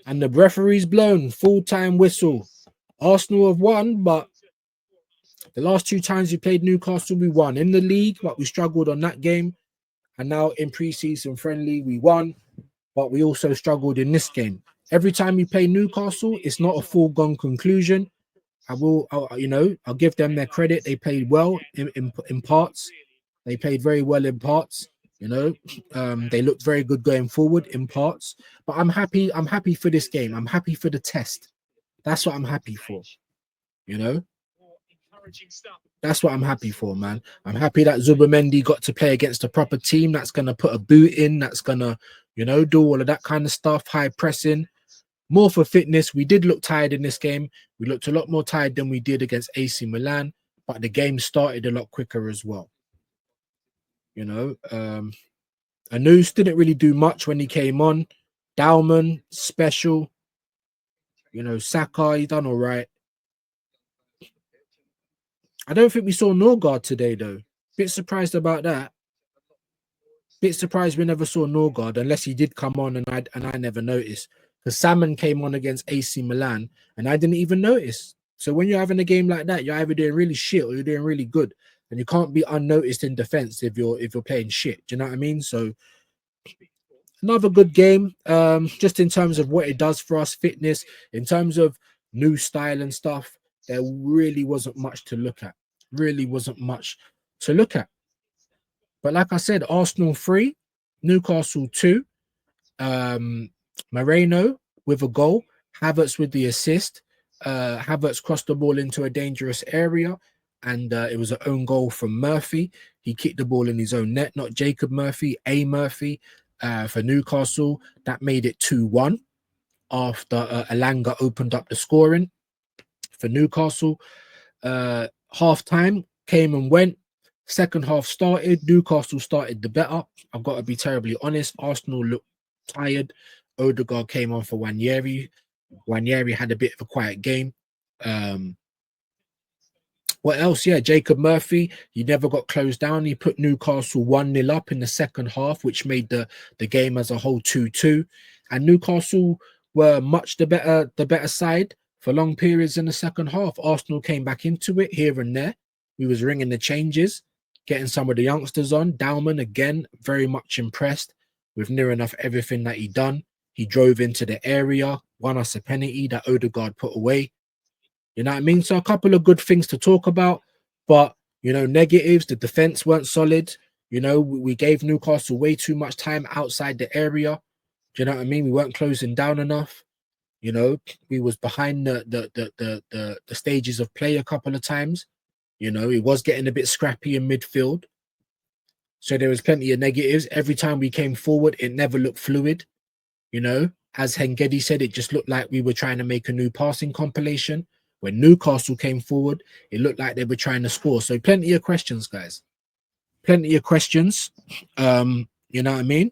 And the referee's blown, full-time whistle. Arsenal have won, but the last two times we played Newcastle, we won in the league, but we struggled on that game. And now in pre-season friendly, we won, but we also struggled in this game. Every time we play Newcastle, it's not a foregone conclusion. I'll give them their credit. They played well in parts. They played very well in parts. They looked very good going forward in parts. But I'm happy. I'm happy for this game. I'm happy for the test. That's what I'm happy for. You know, that's what I'm happy for, man. I'm happy that Zubimendi got to play against a proper team that's gonna put a boot in. That's gonna, do all of that kind of stuff. High pressing. More for fitness. We did look tired in this game. We looked a lot more tired than we did against AC Milan, but the game started a lot quicker as well. Anus didn't really do much when he came on. Dowman, special. Saka, he done all right. I don't think we saw Norgard today, though. Bit surprised about that. Bit surprised we never saw Norgard, unless he did come on and I never noticed. Because Salmon came on against AC Milan and I didn't even notice. So when you're having a game like that, you're either doing really shit or you're doing really good. And you can't be unnoticed in defense if you're playing shit. Do you know what I mean? So another good game. Just in terms of what it does for us, fitness, in terms of new style and stuff, there really wasn't much to look at. Really wasn't much to look at. But like I said, Arsenal 3, Newcastle 2. Moreno with a goal, Havertz with the assist. Havertz crossed the ball into a dangerous area, and it was an own goal from Murphy. He kicked the ball in his own net, not Jacob Murphy, A. Murphy for Newcastle. That made it 2-1 after Alanga opened up the scoring for Newcastle. Half time came and went. Second half started. Newcastle started the better. I've got to be terribly honest. Arsenal looked tired. Odegaard came on for Wanyeri. Wanyeri had a bit of a quiet game. What else? Yeah, Jacob Murphy, he never got closed down. He put Newcastle 1-0 up in the second half, which made the game as a whole 2-2. And Newcastle were much the better side for long periods in the second half. Arsenal came back into it here and there. We was ringing the changes, getting some of the youngsters on. Dowman, again, very much impressed with near enough everything that he done. He drove into the area, won us a penalty that Odegaard put away. You know what I mean? So a couple of good things to talk about, but, negatives, the defense weren't solid. We gave Newcastle way too much time outside the area. Do you know what I mean? We weren't closing down enough. We was behind the stages of play a couple of times. It was getting a bit scrappy in midfield. So there was plenty of negatives. Every time we came forward, it never looked fluid. As Hengedi said, it just looked like we were trying to make a new passing compilation. When Newcastle came forward, it looked like they were trying to score. So plenty of questions, guys. Plenty of questions. You know what I mean?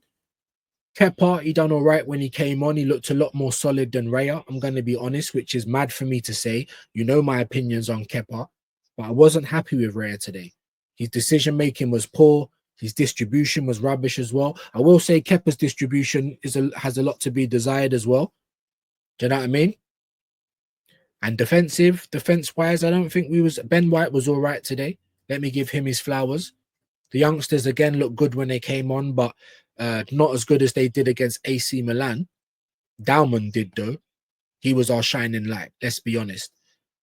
Kepa, he done all right when he came on. He looked a lot more solid than Raya, I'm going to be honest, which is mad for me to say. My opinions on Kepa, but I wasn't happy with Raya today. His decision-making was poor. His distribution was rubbish as well. I will say Kepa's distribution has a lot to be desired as well. Do you know what I mean? And defense-wise, I don't think Ben White was all right today. Let me give him his flowers. The youngsters, again, looked good when they came on, but not as good as they did against AC Milan. Dowman did, though. He was our shining light, let's be honest.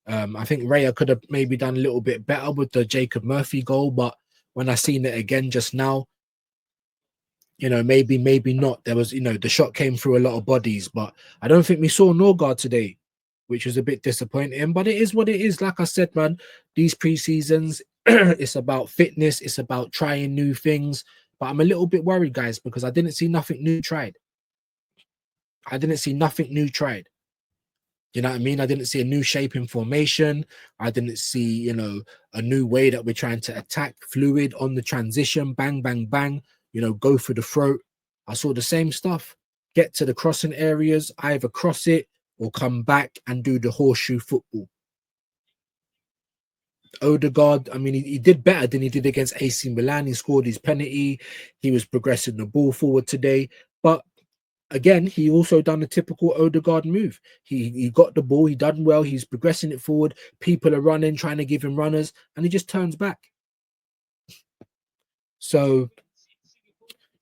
I think Raya could have maybe done a little bit better with the Jacob Murphy goal, but when I seen it again just now, maybe not. There was, the shot came through a lot of bodies, but I don't think we saw Norgard today, which was a bit disappointing. But it is what it is. Like I said, man, these pre-seasons, it's about fitness. It's about trying new things. But I'm a little bit worried, guys, because I didn't see nothing new tried. I didn't see nothing new tried. You know what I mean? I didn't see a new shape in formation. I didn't see, a new way that we're trying to attack, fluid on the transition, bang, bang, bang, go for the throat. I saw the same stuff. Get to the crossing areas, either cross it or come back and do the horseshoe football. Odegaard, I mean, he did better than he did against AC Milan. He scored his penalty. He was progressing the ball forward today. But again, he also done a typical Odegaard move. He got the ball, he done well, he's progressing it forward. People are running, trying to give him runners, and he just turns back. So,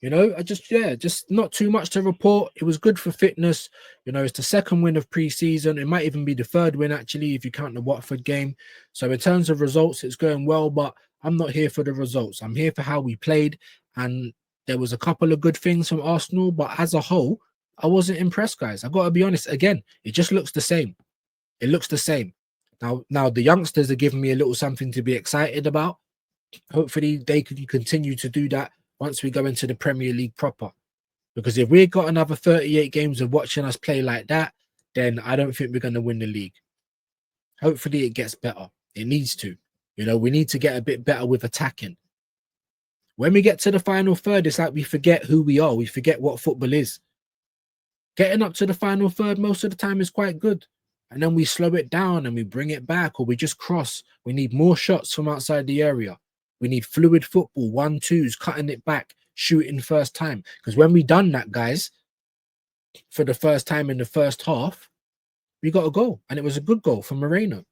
I just, yeah, just not too much to report. It was good for fitness. It's the second win of pre-season. It might even be the third win, actually, if you count the Watford game. So in terms of results, it's going well, but I'm not here for the results. I'm here for how we played. And there was a couple of good things from Arsenal, but as a whole, I wasn't impressed, guys. I got to be honest. Again, it just looks the same. It looks the same. Now the youngsters are giving me a little something to be excited about. Hopefully they can continue to do that once we go into the Premier League proper. Because if we've got another 38 games of watching us play like that, then I don't think we're going to win the league. Hopefully it gets better. It needs to. We need to get a bit better with attacking. When we get to the final third, it's like we forget who we are. We forget what football is. Getting up to the final third most of the time is quite good. And then we slow it down and we bring it back, or we just cross. We need more shots from outside the area. We need fluid football, 1-2s, cutting it back, shooting first time. Because when we done that, guys, for the first time in the first half, we got a goal. And it was a good goal from Moreno.